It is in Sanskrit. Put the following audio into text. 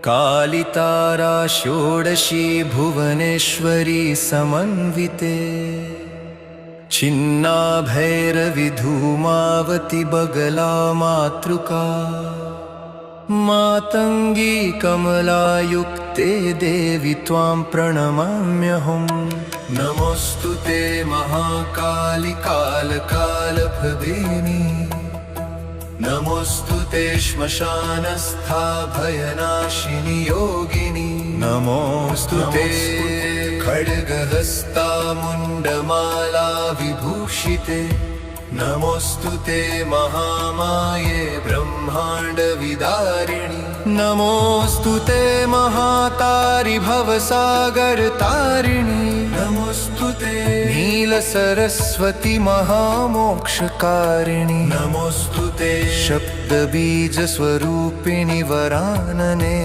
कालितारा षोडशी भुवनेश्वरी समन्विते छिन्नाभैरवि धूमावती बगला मातृका मातंगी कमलायुक्ते देवी त्वां प्रणमाम्यहम् नमोस्तुते महाकाली कालकालप्रदेनी नमोस्तुते श्मशानस्था भयनाशिनी योगिनी नमोस्तुते खड्गहस्ता मुण्डमाला विभूषिते नमोस्तुते महामाये ब्रह्मांड विदारिणी नमोस्तुते महातारि भवसागर तारिणी नमोस्तुते नील सरस्वती महामोक्षकारिणी नमोस्तुते शब्द बीज स्वरूपिणी वरानने।